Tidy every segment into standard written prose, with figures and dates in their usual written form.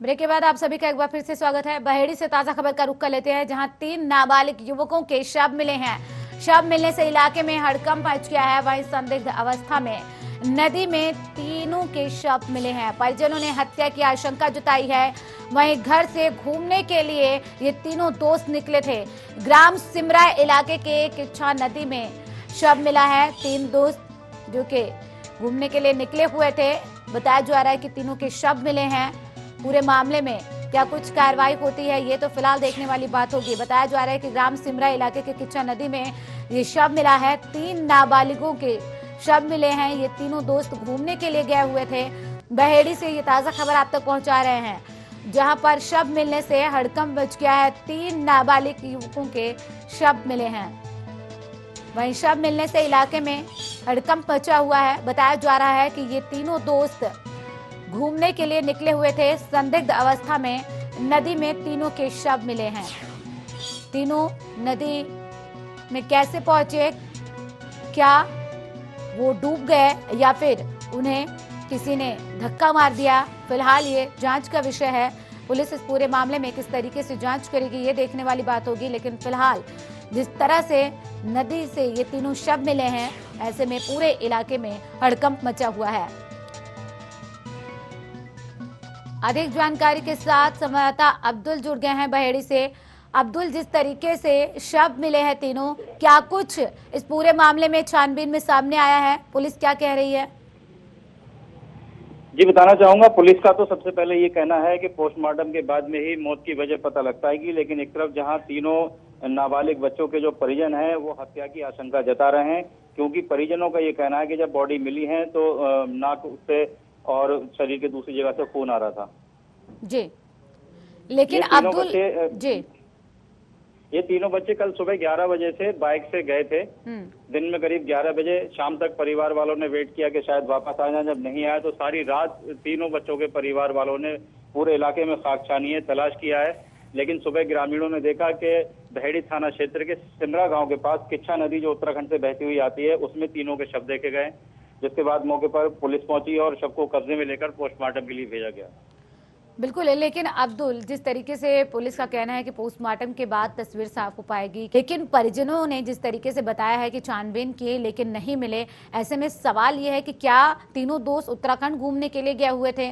Break के बाद आप सभी का एक बार फिर से स्वागत है। बहेड़ी से ताजा खबर का रुख कर लेते हैं, जहां 3 नाबालिग युवकों के शव मिले हैं। शव मिलने से इलाके में हड़कंप मच गया है। वहीं संदिग्ध अवस्था में नदी में तीनों के शव मिले हैं। परिजनों ने हत्या की आशंका जताई है। वहीं घर से घूमने के लिए ये तीनों दोस्त निकले थे। ग्राम सिमरा इलाके के किच्छा नदी में शव मिला है। 3 दोस्त जो कि घूमने के लिए निकले हुए थे। बताया जा रहा है कि तीनों के शव मिले हैं। पूरे मामले में क्या कुछ कार्रवाई होती है, ये तो फिलहाल देखने वाली बात होगी। बताया जा रहा है कि ग्राम सिमरा इलाके के किच्छा नदी में ये शव मिला है। 3 नाबालिगों के शव मिले हैं। ये तीनों दोस्त घूमने के लिए गए हुए थे। बहेड़ी से ये ताजा खबर आप तक पहुंचा रहे हैं, जहां पर शव मिलने से हड़कंप मच गया है। 3 नाबालिग युवकों के शव मिले हैं। वहीं शव मिलने से इलाके में हड़कंप मचा हुआ है। बताया जा रहा है कि ये तीनों दोस्त घूमने के लिए निकले हुए थे। संदिग्ध अवस्था में नदी में तीनों के शव मिले हैं। तीनों नदी में कैसे पहुंचे, क्या वो डूब गए या फिर उन्हें किसी ने धक्का मार दिया, फिलहाल ये जांच का विषय है। पुलिस इस पूरे मामले में किस तरीके से जांच करेगी, ये देखने वाली बात होगी। लेकिन फिलहाल जिस तरह से नदी से ये तीनों शव मिले हैं, ऐसे में पूरे इलाके में हड़कंप मचा हुआ है। अधिक जानकारी के साथ संवाददाता अब्दुल जुड़ गए हैं बहेड़ी से। अब्दुल, जिस तरीके से शव मिले हैं तीनों, क्या कुछ इस पूरे मामले में छानबीन में सामने आया है? पुलिस क्या कह रही है? जी, बताना चाहूंगा, पुलिस का तो सबसे पहले ये कहना है कि पोस्टमार्टम के बाद में ही मौत की वजह पता लग पाएगी। लेकिन एक तरफ जहां तीनों नाबालिग बच्चों के जो परिजन हैं वो हत्या की आशंका जता रहे हैं, क्योंकि परिजनों का ये कहना है कि जब बॉडी मिली है तो नाक से और शरीर के दूसरी जगह से खून आ रहा था। जी, लेकिन अब्दुल जी, ये तीनों बच्चे कल सुबह 11 बजे से बाइक से गए थे। दिन में करीब 11 बजे शाम तक परिवार वालों ने वेट किया कि शायद वापस आ जाए। जब नहीं आया तो सारी रात तीनों बच्चों के परिवार वालों ने पूरे इलाके में खाक छानी है, तलाश किया है। लेकिन सुबह ग्रामीणों ने देखा कि बहेड़ी थाना क्षेत्र के सिमरा गांव के पास किच्छा नदी जो उत्तराखंड से बहती हुई आती है, उसमें तीनों के शव देखे गए। जिसके बाद मौके पर पुलिस पहुंची और शव को कब्जे में लेकर पोस्टमार्टम के लिए भेजा गया। बिल्कुल। लेकिन अब्दुल, जिस तरीके से पुलिस का कहना है कि पोस्टमार्टम के बाद तस्वीर साफ हो पाएगी, लेकिन परिजनों ने जिस तरीके से बताया है कि छानबीन किए लेकिन नहीं मिले, ऐसे में सवाल यह है कि क्या तीनों दोस्त उत्तराखंड घूमने के लिए गए हुए थे?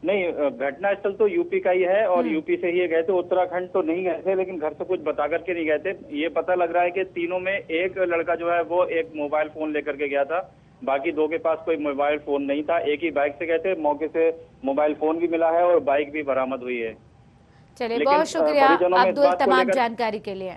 नहीं, घटना स्थल तो यूपी का ही है और यूपी से ही गए थे। उत्तराखंड तो नहीं गए थे, लेकिन घर से कुछ बता करके नहीं गए थे। ये पता लग रहा है कि तीनों में एक लड़का जो है वो एक मोबाइल फोन लेकर के गया था, बाकी 2 के पास कोई मोबाइल फोन नहीं था। एक ही बाइक से गए थे। मौके से मोबाइल फोन भी मिला है और बाइक भी बरामद हुई है। चलिए, बहुत शुक्रिया अब्दुल तमाम जानकारी के लिए।